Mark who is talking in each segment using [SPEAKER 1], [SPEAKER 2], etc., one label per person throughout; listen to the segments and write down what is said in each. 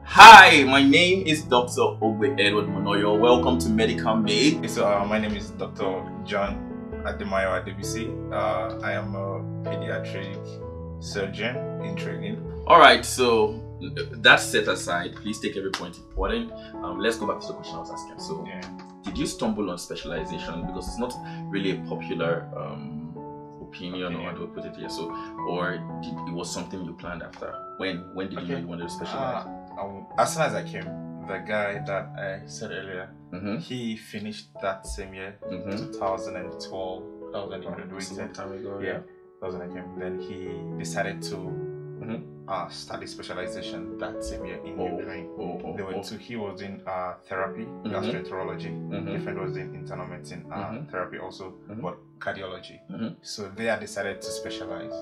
[SPEAKER 1] Hi, my name is Dr. Ogbe Edward Monoyo. Welcome to Medical Made.
[SPEAKER 2] So my name is Dr. John at the Mayowa DBC. I am a pediatric surgeon in training.
[SPEAKER 1] Alright, so that set aside, please take every point important. Let's go back to the question I was asking. So, did you stumble on specialization? Because it's not really a popular opinion, or how to put it here. So, or it was something you planned after? When did you know you wanted to specialize?
[SPEAKER 2] As soon as I came, the guy that I said earlier, he finished that same year, 2012. That was when he graduated.
[SPEAKER 1] Some time ago.
[SPEAKER 2] Yeah, that was when I came. Then he decided to study specialization that same year in Ukraine. There were two. He was in therapy, gastroenterology. My friend was in internal medicine, therapy also, but cardiology. So they had decided to specialize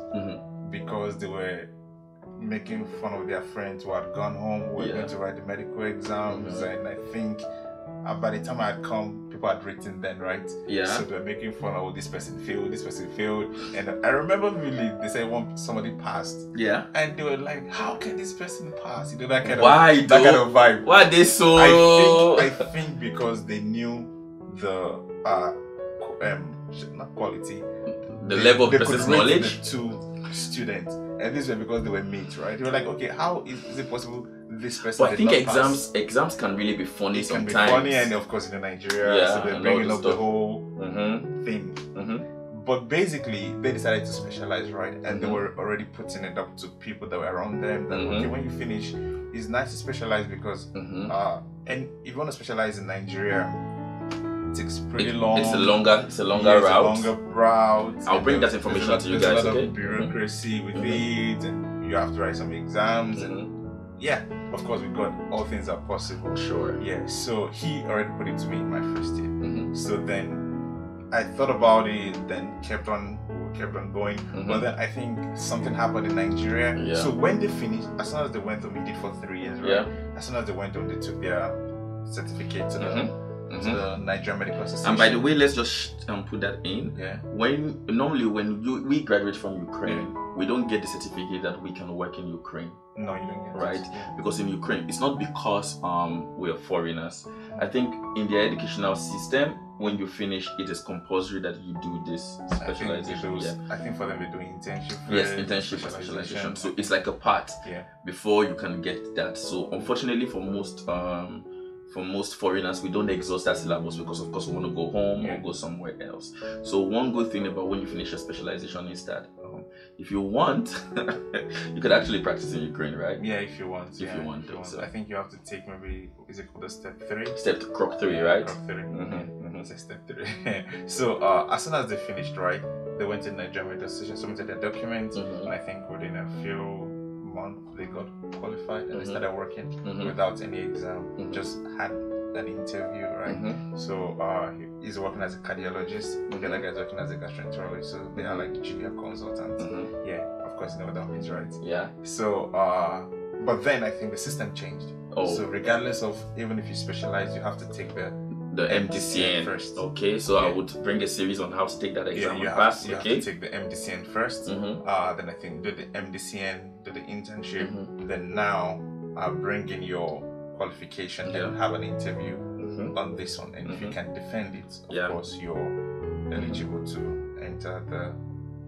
[SPEAKER 2] because they were making fun of their friends who had gone home, who were going to write the medical exams, and I think by the time I had come, people had written then, right?
[SPEAKER 1] Yeah.
[SPEAKER 2] So they were making fun of, oh, this person failed, and I remember really, they said somebody passed. Yeah. And they were like, how can this person pass? You know, that kind of kind of vibe.
[SPEAKER 1] Why are they so?
[SPEAKER 2] I think because they knew the not quality,
[SPEAKER 1] the level of person's knowledge.
[SPEAKER 2] The two students. And this was because they were mates, right? They were like, okay, how is it possible this person?
[SPEAKER 1] But I think exams can really be funny
[SPEAKER 2] it
[SPEAKER 1] sometimes.
[SPEAKER 2] Can be funny, and of course in Nigeria, so they're bringing up the whole thing. But basically, they decided to specialize, right? And they were already putting it up to people that were around them. That okay, when you finish, it's nice to specialize because, and if you want to specialize in Nigeria, it takes pretty long.
[SPEAKER 1] It's a longer route.
[SPEAKER 2] It's a longer route.
[SPEAKER 1] I'll bring that information to you guys.
[SPEAKER 2] There's a lot of bureaucracy with it, and you have to write some exams. And yeah, of course, we got all things are possible.
[SPEAKER 1] Sure.
[SPEAKER 2] Yeah. So he already put it to me in my first year. So then I thought about it, then kept on going. But then I think something happened in Nigeria. Yeah. So when they finished, as soon as they went on, we did for 3 years, right? Yeah. As soon as they went on, they took their certificate to the Nigerian Medical Association.
[SPEAKER 1] And by the way, let's just put that in. Yeah. Normally when we graduate from Ukraine, we don't get the certificate that we can work in Ukraine.
[SPEAKER 2] No, you don't get
[SPEAKER 1] right?
[SPEAKER 2] It. Yeah.
[SPEAKER 1] Because in Ukraine, it's not because we are foreigners. I think in their educational system, when you finish, it is compulsory that you do this specialization.
[SPEAKER 2] I think for them they're doing internship.
[SPEAKER 1] Yes, internship specialization. So it's like a part before you can get that. So unfortunately for most foreigners, we don't exhaust that syllabus because of course we want to go home or go somewhere else. So one good thing about when you finish your specialization is that if you want, you could actually practice in Ukraine, right?
[SPEAKER 2] Yeah, if you want.
[SPEAKER 1] If you want.
[SPEAKER 2] So I think you have to take maybe, is it called a step 3?
[SPEAKER 1] Step to Croc 3, right?
[SPEAKER 2] Croc 3. It's a step 3. So as soon as they finished, right, they went to the Nigerian Medical Association, submitted their documents, and I think within a few months they got qualified and they started working without any exam. Just had an interview, right? So he's working as a cardiologist, the other guy's working as a gastroenterologist, so they are like junior consultants. Yeah, of course you know what that means, right? Yeah. So but then I think the system changed. So regardless of, even if you specialize, you have to take the
[SPEAKER 1] MDCN
[SPEAKER 2] first.
[SPEAKER 1] Okay, so I would bring a series on how to take that exam.
[SPEAKER 2] You have to take the MDCN first. Then I think do the MDCN, do the internship. Then now bring in your qualification and have an interview on this one. And if you can defend it, of course you're eligible to enter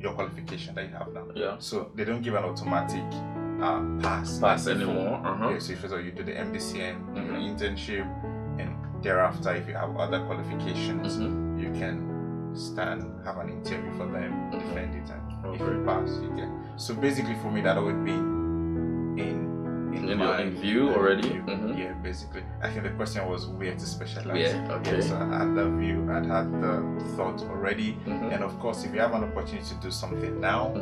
[SPEAKER 2] your qualification that you have now. Yeah. So they don't give an automatic pass
[SPEAKER 1] anymore.
[SPEAKER 2] Yeah, so if you do the MDCN, do your internship, and thereafter, if you have other qualifications, you can have an interview for them, defend it, and if you pass, you get. So basically, for me, that would be in
[SPEAKER 1] view already.
[SPEAKER 2] Yeah, basically. I think the question was where to specialize.
[SPEAKER 1] Yeah, okay.
[SPEAKER 2] So I had the view, I had the thought already, and of course, if you have an opportunity to do something now,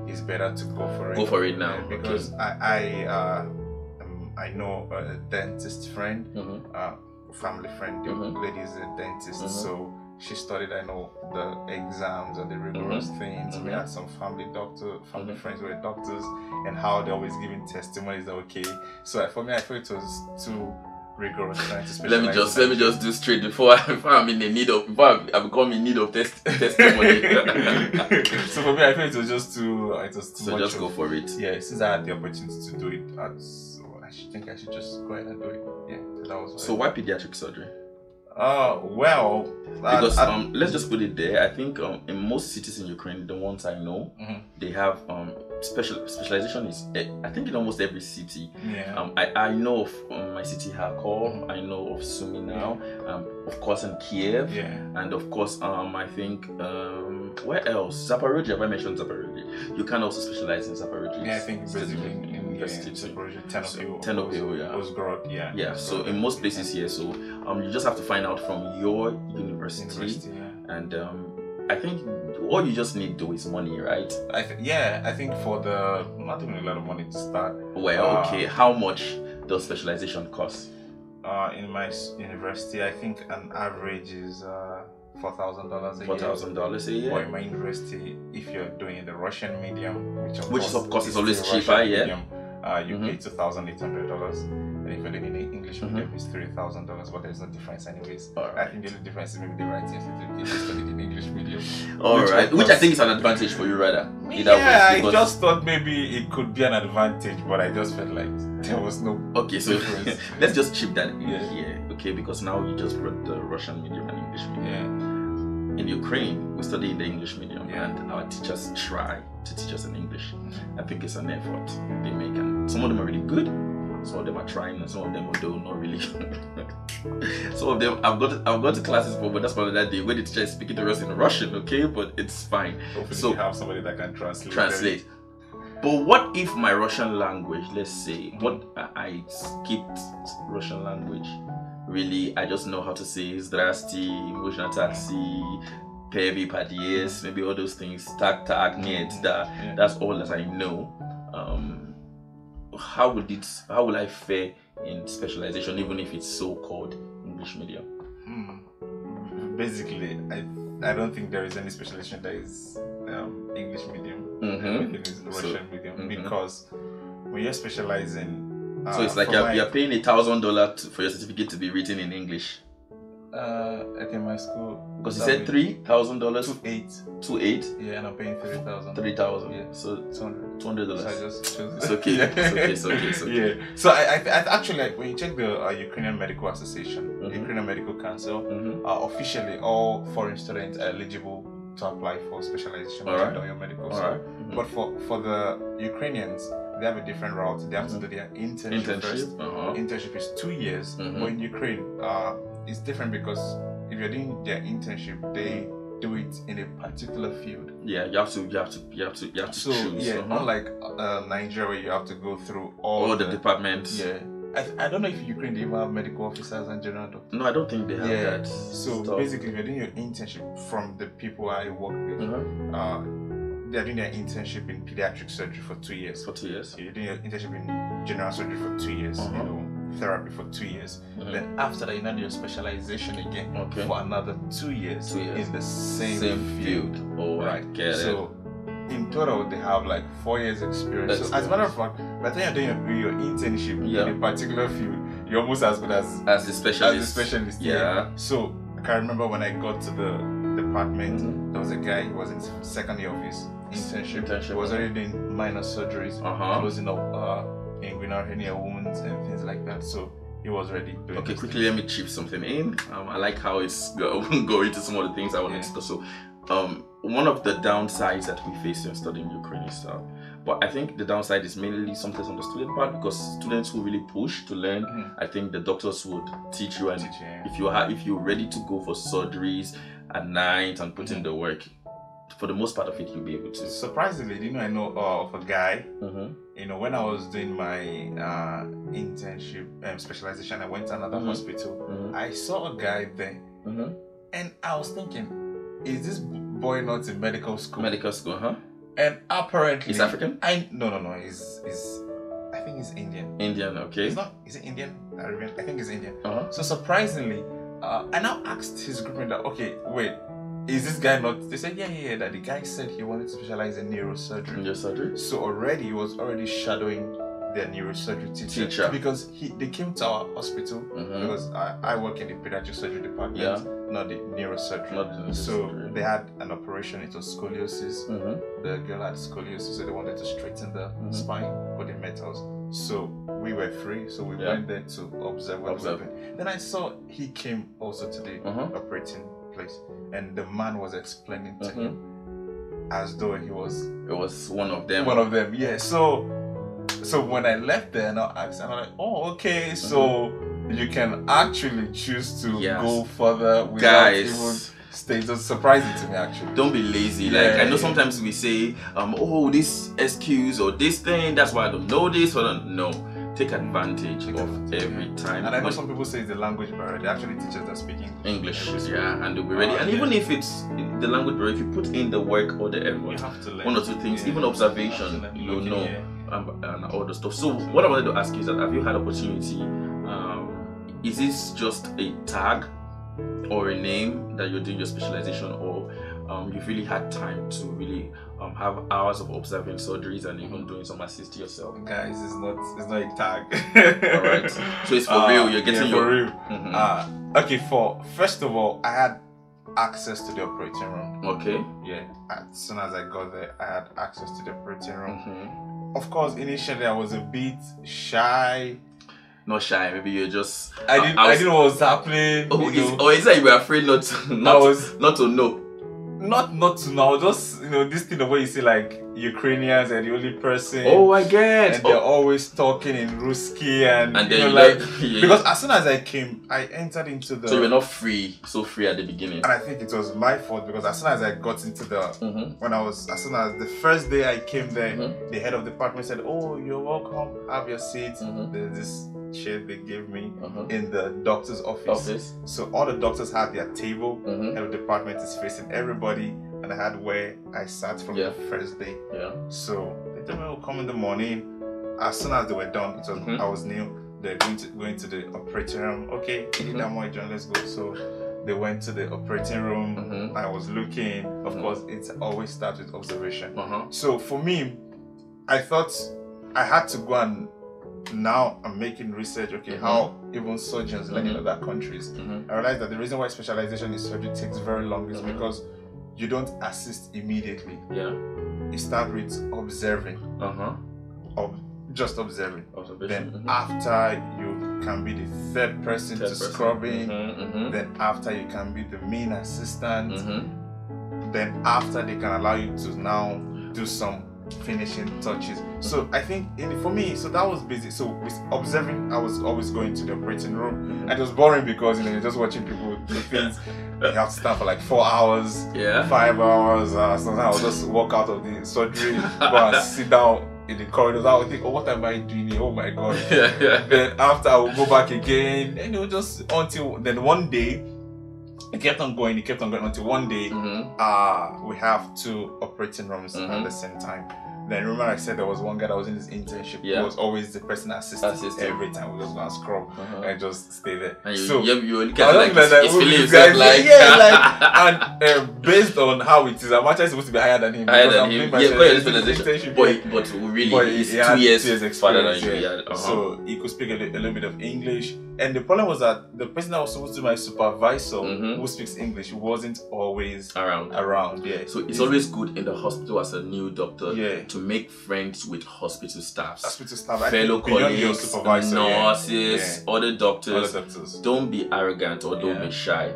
[SPEAKER 2] it's better to go for it.
[SPEAKER 1] Go for it now,
[SPEAKER 2] because I know a dentist friend. Family friend, the lady is a dentist, so she studied, I know, the exams and the rigorous things. We had some family friends who were doctors, and how they're always giving testimonies that okay. So for me, I thought it was too rigorous trying to specialize.
[SPEAKER 1] Let me just do straight before I become in need of testimony.
[SPEAKER 2] So for me, I felt it was just too
[SPEAKER 1] so
[SPEAKER 2] much.
[SPEAKER 1] Just go for it.
[SPEAKER 2] Yeah, since I had the opportunity to do it, think I should just go ahead and do it. Yeah, so that was.
[SPEAKER 1] So why pediatric surgery?
[SPEAKER 2] Well,
[SPEAKER 1] because let's just put it there. I think in most cities in Ukraine, the ones I know, they have specialization is I think in almost every city.
[SPEAKER 2] Yeah.
[SPEAKER 1] I know of my city Kharkov. I know of Sumy now. Of course in Kiev.
[SPEAKER 2] Yeah.
[SPEAKER 1] And of course I think where else? Zaporozhye. Have I mentioned Zaporozhye? You can also specialize in Zaporozhye.
[SPEAKER 2] Yeah, I think basically in
[SPEAKER 1] university.
[SPEAKER 2] Zaporozhye, Ternopil,
[SPEAKER 1] yeah.
[SPEAKER 2] Uzhgorod, yeah.
[SPEAKER 1] Yeah. So in most places here, so you just have to find out from your university.
[SPEAKER 2] Yeah.
[SPEAKER 1] And I think all you just need though is money, right?
[SPEAKER 2] I think for not even a lot of money to start.
[SPEAKER 1] Well, okay. How much does specialization cost?
[SPEAKER 2] In my university, I think an average is $4,000 a year.
[SPEAKER 1] $4,000 a year.
[SPEAKER 2] Or in my university, if you're doing the Russian medium, which
[SPEAKER 1] of course is always cheaper,
[SPEAKER 2] medium, you pay $2,800. And if you're doing the English medium, it's $3,000. But there's no difference, anyways. I think the only difference is maybe the writing certificate if you studied in English medium.
[SPEAKER 1] Which I think is an advantage for you, rather.
[SPEAKER 2] I just thought maybe it could be an advantage, but I just felt like there was no.
[SPEAKER 1] Okay, so let's just chip that in
[SPEAKER 2] Yeah.
[SPEAKER 1] here, okay? Because now you just brought the Russian medium and English medium.
[SPEAKER 2] Yeah.
[SPEAKER 1] In Ukraine, we study in the English medium,
[SPEAKER 2] Yeah.
[SPEAKER 1] and our teachers try to teach us in English. I think it's an effort they make, and some of them are really good. Some of them are trying, and some of them are not really. Some of them I've got to classes for, but that's part of that day where the teacher is speaking to us in Russian, okay? But it's fine.
[SPEAKER 2] Hopefully
[SPEAKER 1] so
[SPEAKER 2] you have somebody that can translate.
[SPEAKER 1] But what if my Russian language, let's say, what I skipped Russian language? Really, I just know how to say zdrasty, можно taxi, pevi padies, maybe all those things, tak, net, that's all that I know. How will I fare in specialization, even if it's so-called English medium?
[SPEAKER 2] Basically, I don't think there is any specialization that is English medium. Everything is Russian medium, because when you're specializing,
[SPEAKER 1] so it's like you're paying $1,000 for your certificate to be written in English.
[SPEAKER 2] Okay, my school.
[SPEAKER 1] Because you said $3,000. $2,800.
[SPEAKER 2] Yeah, and I'm paying $3,000.
[SPEAKER 1] $3,000.
[SPEAKER 2] Yeah,
[SPEAKER 1] so
[SPEAKER 2] $200.
[SPEAKER 1] $200.
[SPEAKER 2] So I just chose
[SPEAKER 1] It's okay. It's okay.
[SPEAKER 2] Yeah. So I actually, like, when you check the Ukrainian Medical Association, Ukrainian Medical Council, officially all foreign students are eligible to apply for specialization on your medical. But for the Ukrainians, they have a different route. They have to do their internship first. Internship is 2 years. But in Ukraine, it's different, because if you're doing their internship, they do it in a particular field.
[SPEAKER 1] Yeah, you have to
[SPEAKER 2] so,
[SPEAKER 1] choose.
[SPEAKER 2] Yeah, unlike Nigeria, where you have to go through all
[SPEAKER 1] the departments.
[SPEAKER 2] Yeah. I don't know if Ukraine they even have medical officers and general doctors.
[SPEAKER 1] No, I don't think they have that.
[SPEAKER 2] So basically, if you're doing your internship, from the people I work with, they're doing their internship in pediatric surgery for 2 years.
[SPEAKER 1] For 2 years.
[SPEAKER 2] So you're doing your internship in general surgery for 2 years. You know, therapy for 2 years. Then after that, you do your specialization again for another 2 years, in the same field.
[SPEAKER 1] Oh, right.
[SPEAKER 2] So in total, they have like 4 years experience. So as a matter of fact, by the time you're doing your internship in a particular field, you're almost as good as
[SPEAKER 1] the specialist.
[SPEAKER 2] Yeah. So I can remember when I got to the department, there was a guy who was in second year of his internship. He was already doing minor surgeries, closing up inguinal hernia wounds and things like that. So he was already doing.
[SPEAKER 1] Okay, quickly let me chip something in. I like how it's going to some of the things I want to discuss. So, one of the downsides that we face in studying Ukrainian stuff, but I think the downside is mainly sometimes on the student part, because students who really push to learn, I think the doctors would teach you, and if you're ready to go for surgeries at night and put in the work, for the most part of it, you'll be able to.
[SPEAKER 2] Surprisingly, I know of a guy. You know, when I was doing my internship specialization, I went to another hospital. I saw a guy there, and I was thinking, is this boy not in medical school?
[SPEAKER 1] Medical school, huh?
[SPEAKER 2] And apparently,
[SPEAKER 1] he's African.
[SPEAKER 2] No. He's I think he's Indian.
[SPEAKER 1] Indian, okay.
[SPEAKER 2] He's not. Is it Indian? I think he's Indian. So surprisingly, I now asked his groupmate that, okay, wait, is this guy not? They said, yeah, that the guy said he wanted to specialize in neurosurgery.
[SPEAKER 1] Neurosurgery.
[SPEAKER 2] So he was already shadowing their neurosurgery teacher. Because they came to our hospital because I work in the pediatric surgery department, not the neurosurgery. So they had an operation. It was scoliosis. The girl had scoliosis, so they wanted to straighten the spine, put in metals. So we were free, so we went there to observe what was happening. Then I saw he came also to the operating place, and the man was explaining to him as though it was
[SPEAKER 1] one of them.
[SPEAKER 2] One of them, yeah. So when I left there and I asked, and I'm like, oh, okay, so you can actually choose to go further without even stay. It's surprising to me, actually.
[SPEAKER 1] Don't be lazy. Like, I know sometimes we say, oh, this excuse or this thing, that's why I don't know this, or no. Take advantage of every time.
[SPEAKER 2] And I know some people say it's the language barrier. They actually teach us that speaking
[SPEAKER 1] English, and they'll be ready. And even if it's the language barrier, if you put in the work or the effort,
[SPEAKER 2] you have to learn.
[SPEAKER 1] One or two things, even observation, you'll know, and all the stuff. So what I wanted to ask you is that, have you had opportunity? Is this just a tag or a name that you're doing your specialization, or you've really had time to really have hours of observing surgeries and even doing some assist yourself?
[SPEAKER 2] Guys, it's not a tag.
[SPEAKER 1] All right, so it's for real. You're getting
[SPEAKER 2] for real. Okay, first of all, I had access to the operating room.
[SPEAKER 1] Okay.
[SPEAKER 2] Yeah. As soon as I got there, I had access to the operating room. Of course, initially I was a bit shy.
[SPEAKER 1] Not shy, maybe you're just.
[SPEAKER 2] I didn't know what was happening.
[SPEAKER 1] Oh, is that you were afraid not to know?
[SPEAKER 2] Not to know. Just this thing of what you see, like Ukrainians are the only person.
[SPEAKER 1] Oh, I get.
[SPEAKER 2] And they're always talking in Ruski and
[SPEAKER 1] then
[SPEAKER 2] because as soon as I came, I entered into the.
[SPEAKER 1] So you were not so free at the beginning.
[SPEAKER 2] And I think it was my fault because as soon as I got into the as soon as the first day I came there, the head of the department said, "Oh, you're welcome. Have your seat." There's this chair they gave me in the doctor's office. So all the doctors had their table. Head of the department is facing everybody, and I had where I sat from the first day. So they told me, "Oh, come in the morning." As soon as they were done, it was I was new. They're going to the operating room. Okay, let's go. So they went to the operating room. I was looking. Of course, it always starts with observation. So for me, I thought I had to go and. Now I'm making research, how even surgeons learn in other countries. I realized that the reason why specialization in surgery takes very long is because you don't assist immediately. You start with observing. Just observing. Then after you can be the third person to scrubbing. Then after you can be the main assistant. Then after they can allow you to now do some finishing touches. So I think for me, so that was busy. So with observing, I was always going to the operating room, and it was boring because you're just watching people do things. You have to stand for like 4 hours, 5 hours. Sometimes I'll just walk out of the surgery, go and sit down in the corridors. I would think, oh, what am I doing here? Oh my god. Then after I will go back again, and just until then one day. It kept on going until one day we have 2 operating rooms at the same time. Then remember I said there was one guy that was in this internship who was always the person assisting every time. We just go and scrub and just stay there.
[SPEAKER 1] And
[SPEAKER 2] so
[SPEAKER 1] you look at it like it's Phillips,
[SPEAKER 2] and based on how it is, I'm actually supposed to be higher than him.
[SPEAKER 1] But really he's 2 years farther than you.
[SPEAKER 2] So he could speak a little bit of English. And the problem was that the person that was supposed to be my supervisor who speaks English wasn't always around.
[SPEAKER 1] So it's always good in the hospital as a new doctor to make friends with hospital staff, fellow colleagues, nurses, other doctors. Don't be arrogant or don't be shy.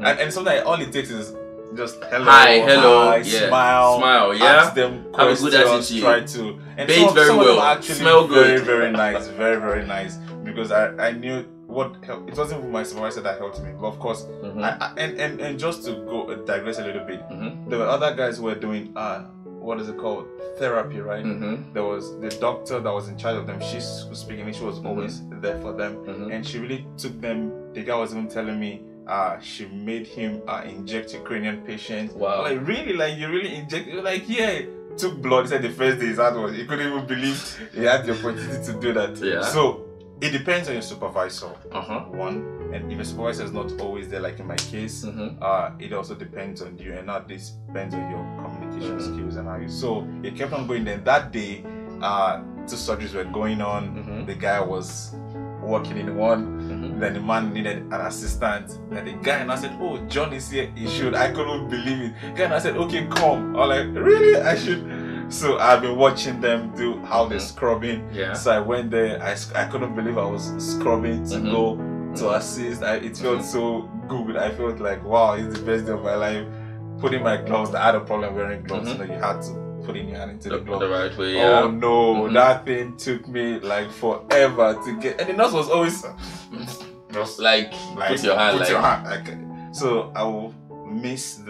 [SPEAKER 2] And sometimes all it takes is just hello,
[SPEAKER 1] hi,
[SPEAKER 2] smile, ask them questions,
[SPEAKER 1] have a good attitude,
[SPEAKER 2] try to
[SPEAKER 1] bathe very well,
[SPEAKER 2] actually smell good, very nice, very nice. Because I knew what helped. It wasn't my supervisor that helped me, but of course, and just to go digress a little bit, there were other guys who were doing what is it called, therapy, right? There was the doctor that was in charge of them. She was speaking English. She was always there for them, and she really took them. The guy was even telling me. She made him inject Ukrainian patients.
[SPEAKER 1] Wow!
[SPEAKER 2] Like really, like you really inject? Like took blood. He said the first day he couldn't even believe he had the opportunity to do that. So it depends on your supervisor. One, and if your supervisor is not always there, like in my case, it also depends on you, and not this depends on your communication skills and how you. So it kept on going. Then that day, two surgeries were going on. The guy was working in one. Then the man needed an assistant. Then the guy and I said, "Oh, John is here. He should." I couldn't believe it. The guy and I said, "Okay, come." I was like, "Really? I should." So I've been watching them do how they're scrubbing.
[SPEAKER 1] Yeah.
[SPEAKER 2] So I went there. I couldn't believe I was scrubbing to go to assist. It felt so good. I felt like, wow, it's the best day of my life. Putting my gloves. I had a problem wearing gloves. You know, you had to put in your hand into the glove.
[SPEAKER 1] The right way, yeah.
[SPEAKER 2] Oh no, that thing took me like forever to get. And the nurse was always just
[SPEAKER 1] like put your hand.
[SPEAKER 2] Put your hand. Like, so I will miss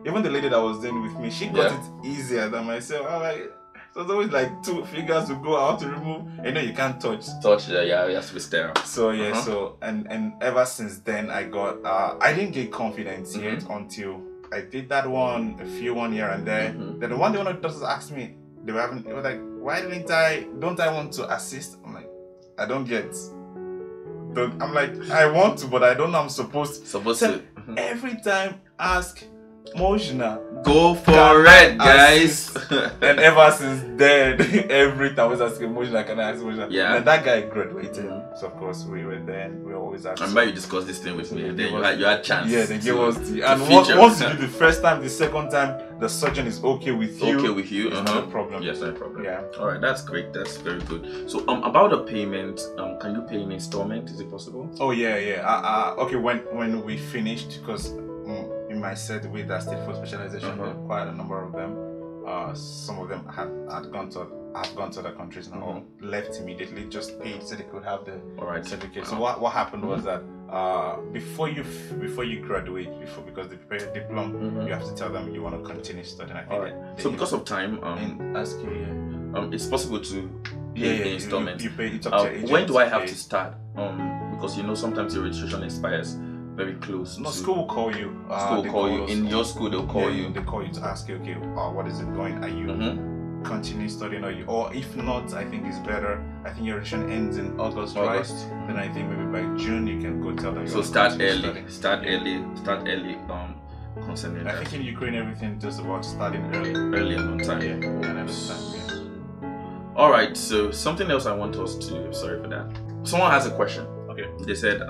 [SPEAKER 2] even the lady that was doing with me. She got it easier than myself. I'm like, so it's always like 2 fingers to go out to remove. You know, you can't touch.
[SPEAKER 1] Yeah, it has to be sterile.
[SPEAKER 2] So yeah, so and ever since then I got I didn't get confidence yet until I did that one here and there. Then the one day one of the doctors asked me, they were like, why don't I want to assist? I'm like, I don't get. I'm like, I want to, but I don't know I'm supposed to. Every time ask Mojna,
[SPEAKER 1] go for it, guys.
[SPEAKER 2] And ever since then, every time I was asking Mojna, can I ask Mojna?
[SPEAKER 1] Yeah.
[SPEAKER 2] And that guy graduated. So of course we were there. We were always asking.
[SPEAKER 1] I remember you discussed this thing with me. And then you had chance.
[SPEAKER 2] Yeah, they gave us and once you do the first time, the second time, the surgeon is okay with you.
[SPEAKER 1] Okay with you.
[SPEAKER 2] It's not a problem.
[SPEAKER 1] Yes, no problem.
[SPEAKER 2] Yeah.
[SPEAKER 1] All right, that's great. That's very good. So about the payment, can you pay in installment? Is it possible?
[SPEAKER 2] Oh yeah. Okay, when we finished, because in my set with that state for specialization, there are quite a number of them. Some of them have gone to other countries now, left immediately, just paid so they could have the certificate. So what happened was that before you graduate, because they prepare your diploma, you have to tell them you want to continue studying. I think
[SPEAKER 1] so because of time,
[SPEAKER 2] ask you,
[SPEAKER 1] it's possible to pay the installment.
[SPEAKER 2] You pay it up to your agent.
[SPEAKER 1] When do I have to start? Because sometimes your registration expires very close.
[SPEAKER 2] No, school will call you.
[SPEAKER 1] School will call you. In your school, they'll call you.
[SPEAKER 2] They call you to ask you, okay, what is it going? Are you continue studying? Or if not, I think it's better. I think your registration ends in August, right? Then I think maybe by June you can go tell them.
[SPEAKER 1] So start early. Start early. Concerning
[SPEAKER 2] I think in Ukraine everything just about starting early.
[SPEAKER 1] Early and on time.
[SPEAKER 2] Yeah, and understand.
[SPEAKER 1] All right. So something else I want us to. Sorry for that. Someone has a question.
[SPEAKER 2] Okay.
[SPEAKER 1] They said,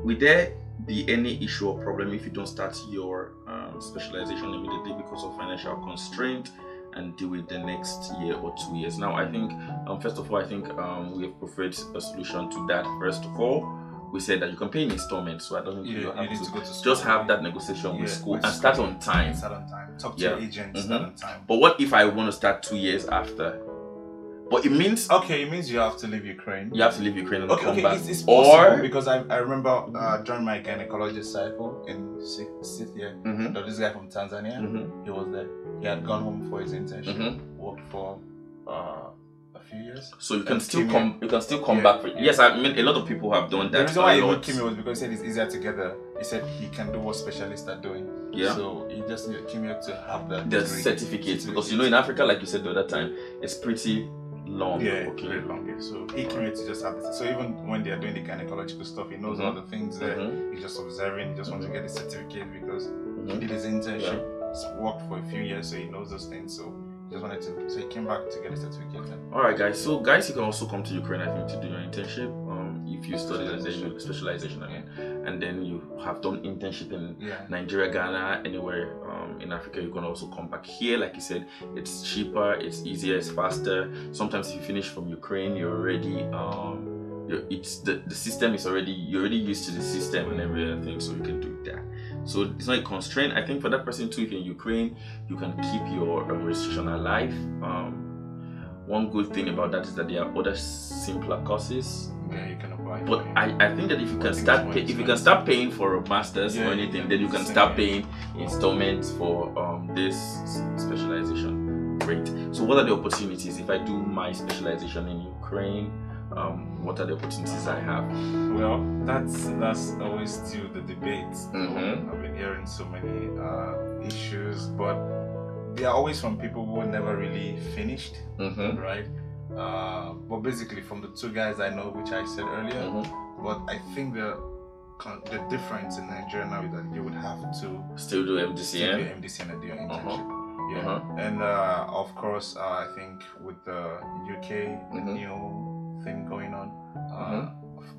[SPEAKER 1] will there be any issue or problem if you don't start your specialization immediately because of financial constraint and do it the next year or 2 years? Now, I think, first of all, I think we have preferred a solution to that. First of all, we said that you can pay in installments, so I don't think you have to go to school. Just have that negotiation with school and start on time.
[SPEAKER 2] Start on time. Talk to your agent, start on time.
[SPEAKER 1] But what if I want to start 2 years after? But it means
[SPEAKER 2] you have to leave Ukraine.
[SPEAKER 1] You have to leave Ukraine and come back.
[SPEAKER 2] It's possible, because I remember during my gynecologist cycle in 6th year, there was this guy from Tanzania. He was there. He had gone home for his internship, worked for a few years. So you can still come. You can still come back. Yes, I mean a lot of people have done that. The reason why he came here was because he said it's easier together. He said he can do what specialists are doing.
[SPEAKER 1] Yeah.
[SPEAKER 2] So he just came here to have
[SPEAKER 1] the certificates, because in Africa, like you said the other time, it's pretty long.
[SPEAKER 2] Very long. So he came here to just have this. So even when they are doing the gynecological stuff, he knows all the things there. He's just observing. He just wants to get the certificate because he did his internship, worked for a few years, so he knows those things. So he just wanted to. So he came back to get a certificate.
[SPEAKER 1] All right, guys. So guys, you can also come to Ukraine, I think, to do your internship. If you study and then you specialization, and then you have done internship in Nigeria, Ghana, anywhere in Africa, you can also come back here. Like you said, it's cheaper, it's easier, it's faster. Sometimes if you finish from Ukraine, you're already the system is already, you're already used to the system and everything, so you can do that. So it's not a constraint. I think for that person too, if you're in Ukraine, you can keep your restriction alive. One good thing about that is that there are other simpler courses.
[SPEAKER 2] Yeah, you can apply.
[SPEAKER 1] But I think that if you can start paying for a master's or anything, then you can start paying installments for this specialization. Great. So what are the opportunities if I do my specialization in Ukraine? What are the opportunities I have?
[SPEAKER 2] Well, that's always still the debate. I've been hearing so many issues, but they are always from people who never really finished, right? But basically from the 2 guys I know, which I said earlier, but I think the difference in Nigeria now is that you would have to
[SPEAKER 1] still do MDCN
[SPEAKER 2] and do your internship. Yeah. And of course, I think with the UK, the new thing going on,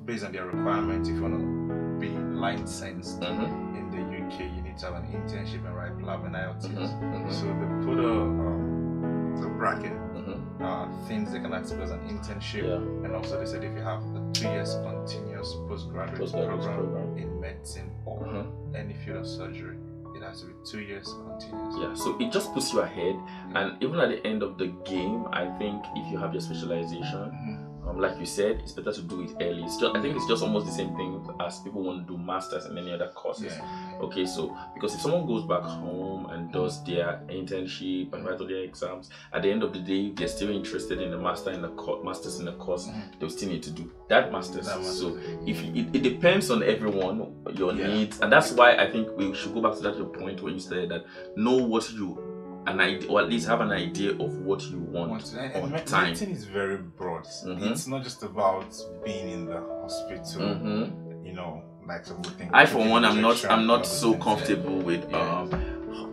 [SPEAKER 2] based on their requirements, if you want to be licensed in the UK, you need to have an internship and write lab and IELTS. So they put a bracket, things they can accept as an internship, and also they said if you have a 2 years continuous postgraduate program in medicine or any field of surgery, it has to be 2 years continuous.
[SPEAKER 1] Yeah, so it just puts you ahead, and even at the end of the game, I think if you have your specialization, like you said, it's better to do it early. It's just, I think it's just almost the same thing as people want to do masters and any other courses. Okay, so because if someone goes back home and does their internship and write all their exams, at the end of the day, if they're still interested in the masters in the course, they'll still need to do that masters. So if it depends on everyone, your needs, and that's why I think we should go back to that your point where you said that know what you or at least have an idea of what you want on time.
[SPEAKER 2] Medicine is very broad. It's not just about being in the hospital. You know, like some think.
[SPEAKER 1] I, for one, I'm not so comfortable with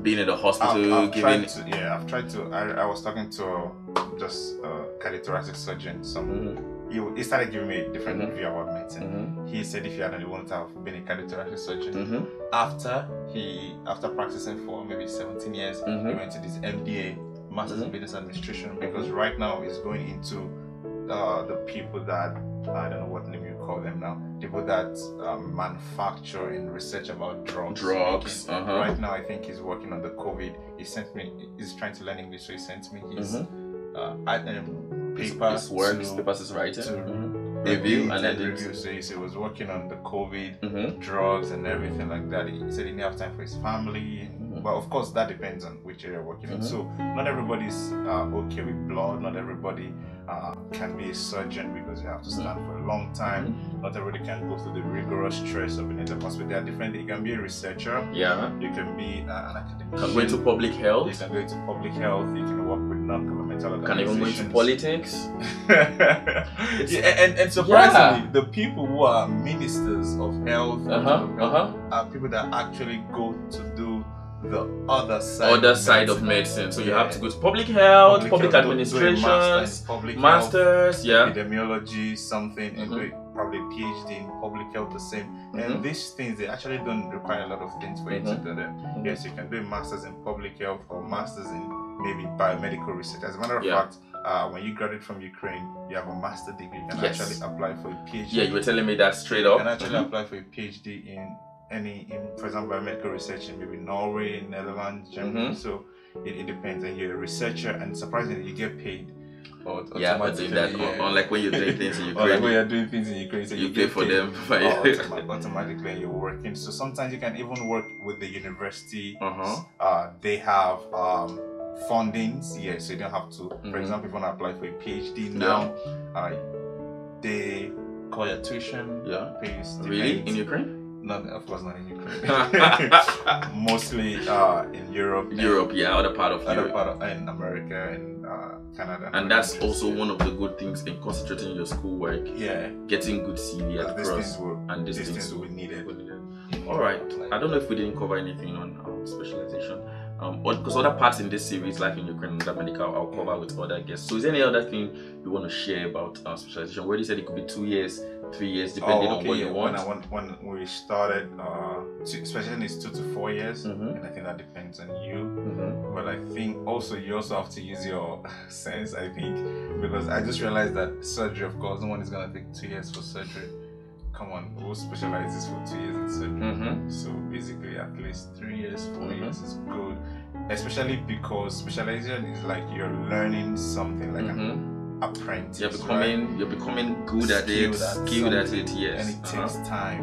[SPEAKER 1] being in the hospital.
[SPEAKER 2] I've tried to. I was talking to just a cardiothoracic surgeon. He started giving me a different view about medicine. He said if he had wanted to have been a cardiothoracic surgeon, after practicing for maybe 17 years, he went to this MBA, Masters in Business Administration, because right now he's going into the people that, I don't know what name you call them now, people that manufacture and research about drugs. Right now I think he's working on the COVID. He's trying to learn English, so he sent me his papers
[SPEAKER 1] is writing
[SPEAKER 2] to review and then review. So he was working on the COVID drugs and everything like that. He said he didn't have time for his family. But of course that depends on which area you're working in. So not everybody's okay with blood. Not everybody can be a surgeon because you have to stand for a long time. Not everybody can go through the rigorous stress of being in the hospital. There are different. You can be a researcher. You can be an academic.
[SPEAKER 1] You can go into public health.
[SPEAKER 2] You can go into public health. You can work with non-governmental organizations.
[SPEAKER 1] Can even go into politics.
[SPEAKER 2] And surprisingly, the people who are ministers of health are people that actually go to do the other side of medicine.
[SPEAKER 1] So you have to go to public health, public administration, masters,
[SPEAKER 2] epidemiology, something, and do probably PhD in public health, the same. And these things, they actually don't require a lot of things for you to do them. Yes, you can do a masters in public health or masters in maybe biomedical research. As a matter of fact, when you graduate from Ukraine, you have a master degree. You can actually apply for a PhD.
[SPEAKER 1] Yeah, you were telling me that straight up.
[SPEAKER 2] You can actually apply for a PhD in for example, biomedical research in maybe Norway, Netherlands, Germany. So it depends. And you're a researcher, and surprisingly, you get paid.
[SPEAKER 1] Unlike when you're doing things in Ukraine.
[SPEAKER 2] Like when you're doing things in Ukraine, so
[SPEAKER 1] you pay for them.
[SPEAKER 2] Automatically, and you're working. So sometimes you can even work with the university. They have fundings. So you don't have to. For example, if you want to apply for a PhD now, they call your tuition.
[SPEAKER 1] Really? In Ukraine?
[SPEAKER 2] Not, of course, not in Ukraine. Mostly in Europe.
[SPEAKER 1] Other part of Europe.
[SPEAKER 2] In America and Canada.
[SPEAKER 1] And that's also one of the good things in concentrating your schoolwork. Getting good CV across. These things will be needed.
[SPEAKER 2] All
[SPEAKER 1] right. I don't know if we didn't cover anything on specialization. Because other parts in this series, like in Ukraine and medical, I'll cover with other guests. So is there any other thing you want to share about specialization? Where you said it could be 2 years, 3 years, depending on what you want.
[SPEAKER 2] When we started, specialization is 2 to 4 years, and I think that depends on you. But I think also you also have to use your sense, I think, because I just realized that surgery, of course, no one is going to take 2 years for surgery. Come on, who specializes for 2 years in surgery? So basically at least 3 years, 4 years is good, especially because specialization is like you're learning something like an apprentice.
[SPEAKER 1] You're becoming good at it, skilled at it, yes.
[SPEAKER 2] And it takes time.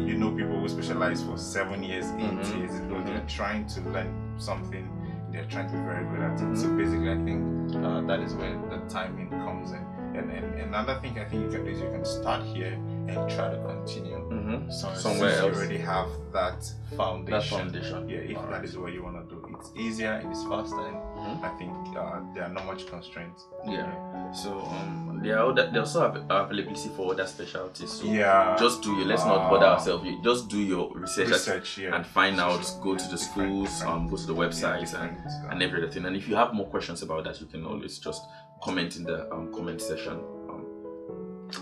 [SPEAKER 2] You know people who specialize for 7 years, 8 years, because they're trying to learn something, they're trying to be very good at it. So basically I think that is where the timing comes in. And another thing I think you can do is you can start here and try to continue somewhere else. You already have that foundation.
[SPEAKER 1] Yeah,
[SPEAKER 2] if that is what you want to do, it's easier and it's faster. And I think there are not much constraints.
[SPEAKER 1] Yeah. So they also have availability for other specialties. So just do your. Let's not bother ourselves. You just do your research and find out. Go to the schools. Go to the websites and everything. And if you have more questions about that, you can always just comment in the comment section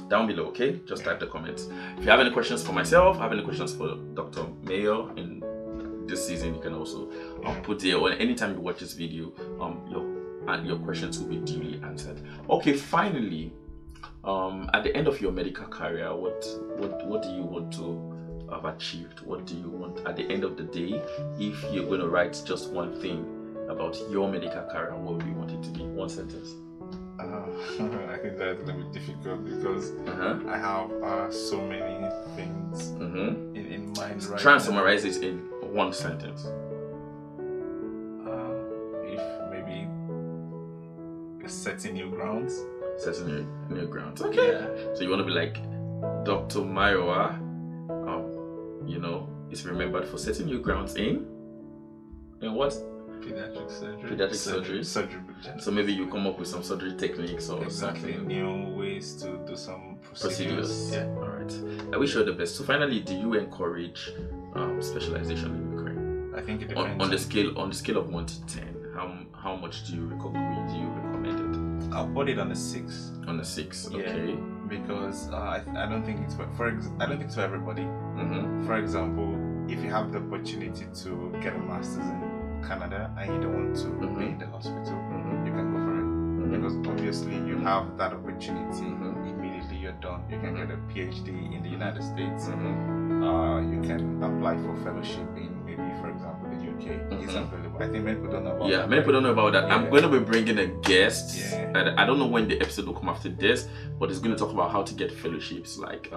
[SPEAKER 1] down below. Okay, just type the comments. If you have any questions for myself, have any questions for Dr. Mayo in this season, you can also put there, or anytime you watch this video, your questions will be duly answered. Okay, finally, at the end of your medical career, what do you want to have achieved? What do you want at the end of the day? If you're going to write just one thing about your medical career, what do you want it to be? One sentence.
[SPEAKER 2] I think that's going to be difficult because I have so many things in mind right
[SPEAKER 1] Try and summarize it in one sentence.
[SPEAKER 2] If maybe setting new grounds.
[SPEAKER 1] Setting new grounds. Okay. Yeah. So you want to be like Dr. Mayowa, is remembered for setting new grounds in what?
[SPEAKER 2] Pediatric surgery.
[SPEAKER 1] Pediatric surgeries.
[SPEAKER 2] Surgery.
[SPEAKER 1] So maybe you come up with some surgery techniques or something.
[SPEAKER 2] New ways to do some procedures.
[SPEAKER 1] Yeah. All right. I wish you all the best. So finally, do you encourage specialization in Ukraine?
[SPEAKER 2] I think it depends
[SPEAKER 1] on the scale of 1 to 10. How much do you recommend it?
[SPEAKER 2] I'll put it on a 6.
[SPEAKER 1] On a 6. Okay.
[SPEAKER 2] Because I don't think it's for everybody. For example, if you have the opportunity to get a master's in Canada and you don't want to be in the hospital, you can go for it. Because obviously you have that opportunity. Immediately you're done. You can get a PhD in the United States. You can apply for fellowship in maybe, for example, the UK. It's available. I think many people don't know about that.
[SPEAKER 1] Yeah, many people don't know about that. I'm going to be bringing a guest. I don't know when the episode will come after this, but it's going to talk about how to get fellowships. Like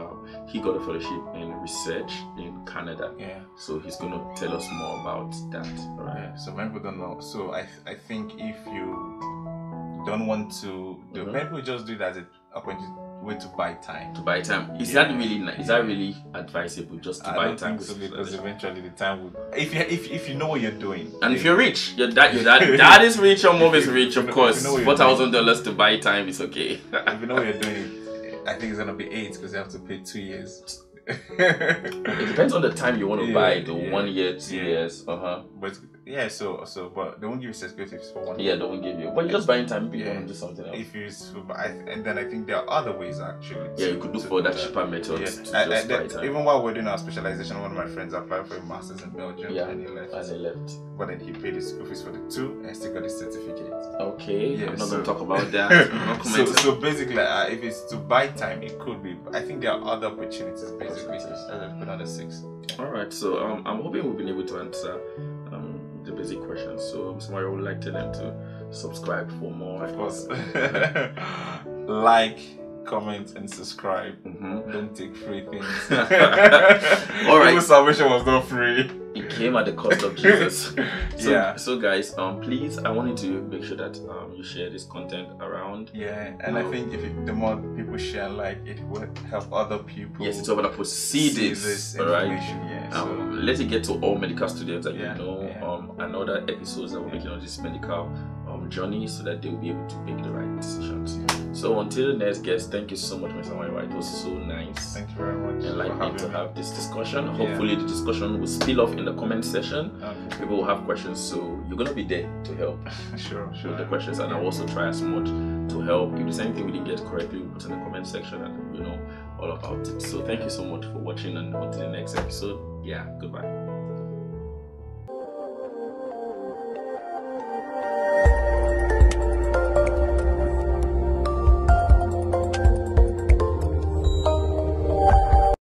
[SPEAKER 1] he got a fellowship in research in Canada. So he's going to tell us more about that. Right.
[SPEAKER 2] So many people don't know. So I think if you don't want to do, many people just do it as a way to buy time.
[SPEAKER 1] To buy time. Is that really nice? Is that really advisable just to buy time?
[SPEAKER 2] So because eventually the time would. If you know what you're doing,
[SPEAKER 1] and if you're rich, your dad is rich, your mom is rich, of course. $4,000 to buy time is okay.
[SPEAKER 2] If you know what you're doing, I think it's gonna be 8 because you have to pay 2 years.
[SPEAKER 1] It depends on the time you want to buy. 1 year, 2 years.
[SPEAKER 2] But but they won't give you certificates for 1 year.
[SPEAKER 1] Yeah, they won't give you. But you're just buying time. You want to do something else.
[SPEAKER 2] And then I think there are other ways actually.
[SPEAKER 1] You could look for that cheaper method.
[SPEAKER 2] Even while we're doing our specialization, one of my friends applied for a master's in Belgium and he left. But then he paid his school fees for the 2 and still got his certificate.
[SPEAKER 1] Okay. I'm not going to talk about that.
[SPEAKER 2] So basically, if it's to buy time, it could be. But I think there are other opportunities basically. As I put on a 6.
[SPEAKER 1] All right. So I'm hoping we've been able to answer the basic questions. So somebody would like to them to subscribe for more.
[SPEAKER 2] Of course. Like, comment, and subscribe. Don't take free things. All right. Salvation was not free.
[SPEAKER 1] It came at the cost of Jesus. So guys, please, I wanted to make sure that you share this content around.
[SPEAKER 2] And I think the more people share, like, it will help other people.
[SPEAKER 1] Yes, it's over to see this
[SPEAKER 2] information.
[SPEAKER 1] Let it get to all medical students that and other episodes that we're making on this medical journey, so that they will be able to make the right decisions. So until the next guest, thank you so much, Mr. Mayowa. It was so nice.
[SPEAKER 2] Thank you very much.
[SPEAKER 1] Enlightening to have this discussion. Hopefully the discussion will spill off in the comment section. People will have questions, so you're gonna be there to help.
[SPEAKER 2] Sure.
[SPEAKER 1] With the questions, and I'll also try as much to help. If there's anything we didn't get correctly, we'll put in the comment section, and all about it. So thank you so much for watching, and until the next episode. Goodbye.